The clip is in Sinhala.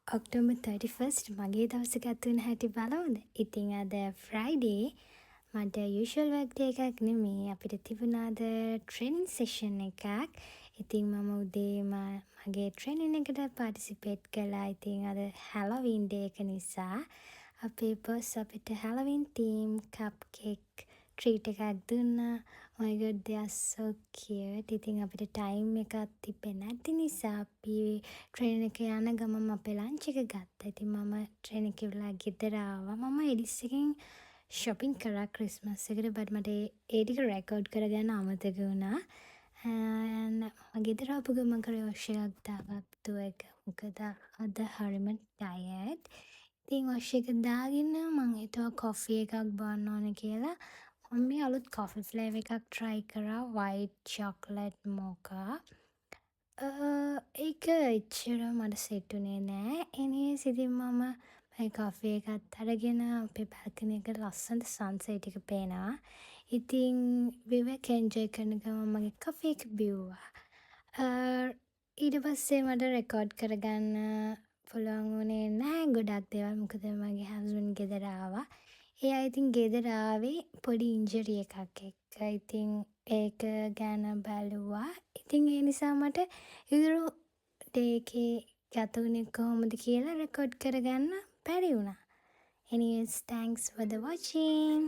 ඔක්ටෝබර් 31st මගේ දවස ගත වුණ හැටි බලමුද? ඉතින් අද ෆ්‍රයිඩේ මට යූෂුවල් වර්ක් ඩේ එකක් නෙමේ. අපිට තිබුණා අද ට්‍රේනින් සෙෂන් එකක්. ඉතින් මම උදේම මගේ ට්‍රේනින් එකට පාටිසිපේට් කළා. ඉතින් අද හැලොවීන් ඩේ එක නිසා අපේ බොස් අපිට හැලොවීන් තීම් කප් කේක් ට්‍රීට් එකක් දුන්නා. Oh my god, they are so cute. ඉතින් අපිට ටයිම් එකක් තිබ්බේ නැති නිසා අපි ට්‍රේන් එක යන ගමන් අපේ ලන්ච් එක ගත්තා. ඉතින් මම ට්‍රේන් එකේ ඉවරලා ගෙදර ආවා. මම එඩිස් එකෙන් shopping කරා ක්‍රිස්මස් එකට. but මට ඒ ටික රෙකෝඩ් කරගන්න අමතක වුණා. and මම ගෙදර ආපු ගමන් කරේ වොෂ් එකක් දාගත්තු එක. මොකද අද හරිම ටයර්ඩ්. ඉතින් වොෂ් එක දාගෙන මං හිතුවා කොෆි එකක් බොන්න ඕන කියලා. මම මේ අලුත් කොෆි ෆ්ලේවර් එකක් try කරා. white chocolate mocha. ඒක එච්චර මට සෙට් උනේ නෑ. anyways ඉතින් මම මේ කොෆි එකත් අරගෙන අපේ බල්කනි එක ලස්සනට සන්සෙට් එක පේනවා. ඉතින් විවේක එන්ජොයි කරන ගමන් මගේ කොෆි එක බිව්වා. ඊට පස්සේ මට රෙකෝඩ් කරගන්න පුළුවන් වුණේ නෑ ගොඩක් දේවල්. මොකද මගේ හස්බන්ඩ් ගෙදර ආවා. එයා ඉතින් ගෙදර ආවේ පොඩි ඉන්ජරි එකක් එක්ක. ඉතින් ඒක ගැන බැලුවා. ඉතින් ඒ නිසා මට ඉතුරු ඩේ එකේ ගත වුණේ කොහොමද කියලා රෙකෝඩ් කරගන්න බැරි වුණා. anyways, thanks for the watching.